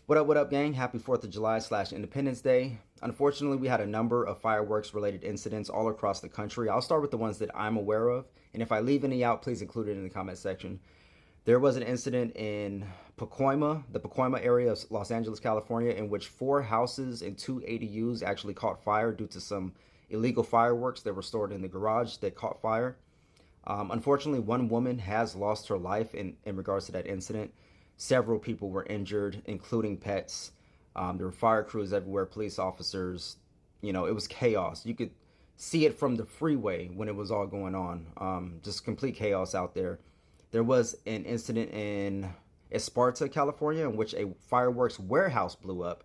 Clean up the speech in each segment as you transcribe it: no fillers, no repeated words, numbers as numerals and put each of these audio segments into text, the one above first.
What up, gang? Happy 4th of July / Independence Day. Unfortunately, we had a number of fireworks related incidents all across the country. I'll start with the ones that I'm aware of, and if I leave any out, please include it in the comment section. There was an incident in Pacoima, the Pacoima area of Los Angeles, California, in which 4 houses and 2 ADUs actually caught fire due to some illegal fireworks that were stored in the garage that caught fire. Unfortunately, one woman has lost her life in regards to that incident. Several people were injured, including pets. There were fire crews everywhere, police officers. It was chaos. You could see it from the freeway when it was all going on. Just complete chaos out there. There was an incident in Esparta, California, in which a fireworks warehouse blew up.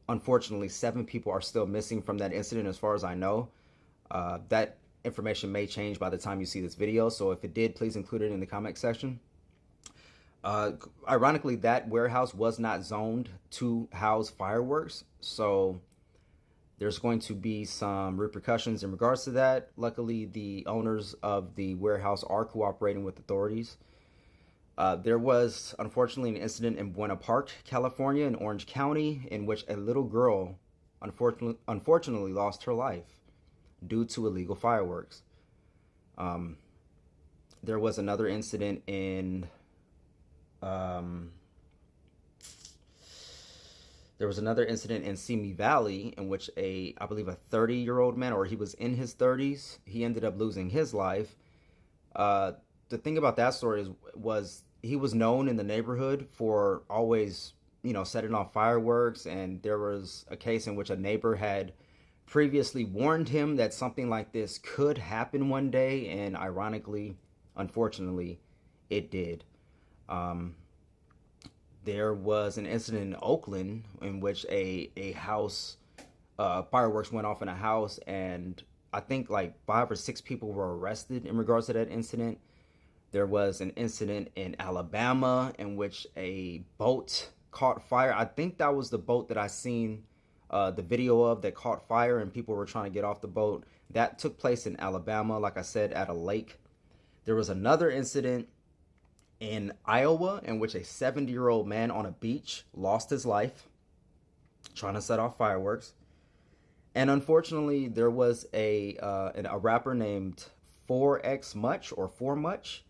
Unfortunately, 7 people are still missing from that incident, as far as I know. That information may change by the time you see this video, so if it did, please include it in the comment section. Ironically, that warehouse was not zoned to house fireworks, so there's going to be some repercussions in regards to that. Luckily, the owners of the warehouse are cooperating with authorities. There was, unfortunately, an incident in Buena Park, California, in Orange County, in which a little girl unfortunately lost her life due to illegal fireworks. There was another incident in Simi Valley in which I believe a 30-year-old man, or he was in his 30s, he ended up losing his life. The thing about that story was he was known in the neighborhood for always, setting off fireworks, and there was a case in which a neighbor had previously warned him that something like this could happen one day, and ironically, unfortunately, it did. There was an incident in Oakland in which a house, fireworks went off in a house, and I think like 5 or 6 people were arrested in regards to that incident. There was an incident in Alabama in which a boat caught fire. I think that was the boat that I seen the video of that caught fire and people were trying to get off the boat. That took place in Alabama, like I said, at a lake. There was another incident in Iowa in which a 70-year-old man on a beach lost his life trying to set off fireworks. And unfortunately, there was a rapper named 4X Much or 4 Much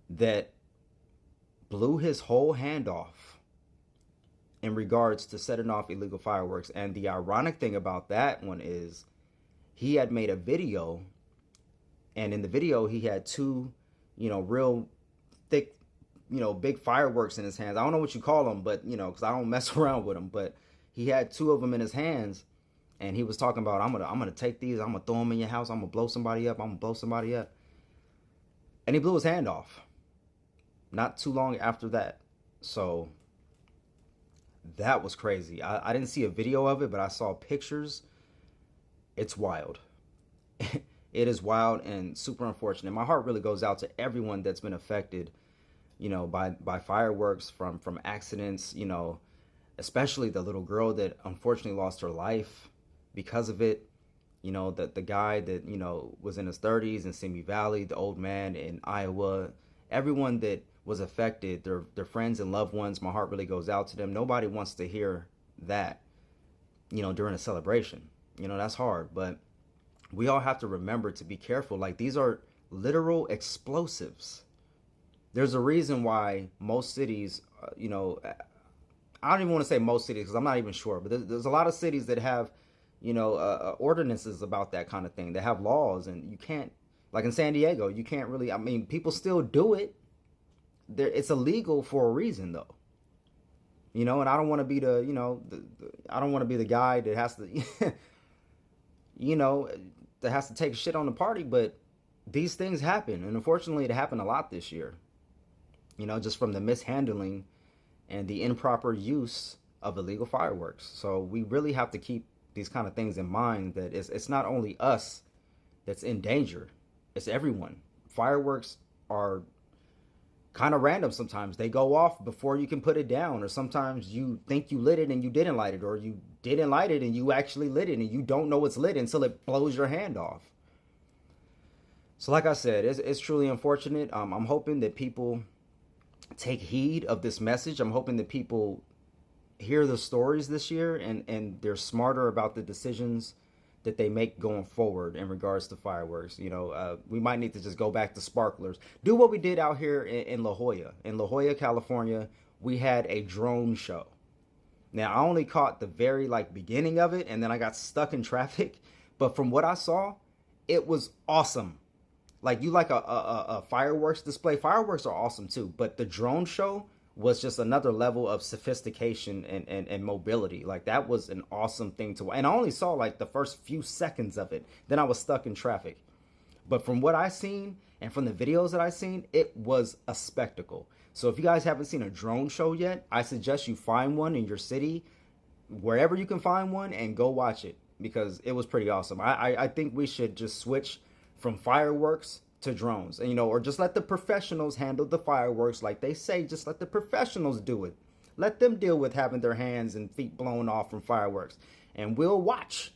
that blew his whole hand off in regards to setting off illegal fireworks. And the ironic thing about that one is he had made a video, and in the video he had 2, real thick, big fireworks in his hands. I don't know what you call them, but, because I don't mess around with them, but he had 2 of them in his hands, and he was talking about, I'm gonna take these, I'm gonna throw them in your house, I'm gonna blow somebody up, and he blew his hand off not too long after that. So that was crazy. I didn't see a video of it, but I saw pictures. It's wild. It is wild and super unfortunate. My heart really goes out to everyone that's been affected, by fireworks from accidents, especially the little girl that unfortunately lost her life because of it. The guy that, was in his 30s in Simi Valley, the old man in Iowa, everyone that was affected, their friends and loved ones, my heart really goes out to them. Nobody wants to hear that, during a celebration. That's hard, but we all have to remember to be careful. Like, these are literal explosives. There's a reason why most cities, I don't even want to say most cities because I'm not even sure, but there's a lot of cities that have, ordinances about that kind of thing. They have laws, and you can't, like in San Diego, you can't really, people still do it. It's illegal for a reason, though. And I don't want to be I don't want to be the guy that has to, that has to take shit on the party, but these things happen, and unfortunately, it happened a lot this year. Just from the mishandling and the improper use of illegal fireworks. So we really have to keep these kind of things in mind, that it's not only us that's in danger, it's everyone. Fireworks are kind of random sometimes. They go off before you can put it down, or sometimes you think you lit it and you didn't light it, or you didn't light it and you actually lit it and you don't know it's lit until it blows your hand off. So like I said, it's truly unfortunate. I'm hoping that people take heed of this message. I'm hoping that people hear the stories this year, and they're smarter about the decisions that they make going forward in regards to fireworks. We might need to just go back to sparklers. Do what we did out here in La Jolla. In La Jolla, California, we had a drone show. Now, I only caught the very beginning of it, and then I got stuck in traffic. But from what I saw, it was awesome. Like, you like a fireworks display. Fireworks are awesome too, but the drone show was just another level of sophistication and mobility. Like, that was an awesome thing to watch. And I only saw the first few seconds of it. Then I was stuck in traffic. But from what I seen and from the videos that I seen, it was a spectacle. So if you guys haven't seen a drone show yet, I suggest you find one in your city, wherever you can find one, and go watch it, because it was pretty awesome. I think we should just switch from fireworks to drones, and or just let the professionals handle the fireworks. Like they say, just let the professionals do it. Let them deal with having their hands and feet blown off from fireworks, and we'll watch.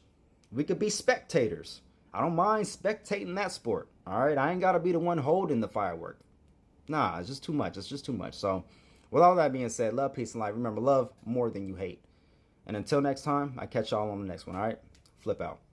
We could be spectators. I don't mind spectating that sport. All right, I ain't gotta be the one holding the firework. Nah, it's just too much. It's just too much. So, with all that being said, love, peace, and light. Remember, love more than you hate. And until next time, I catch y'all on the next one. All right, flip out.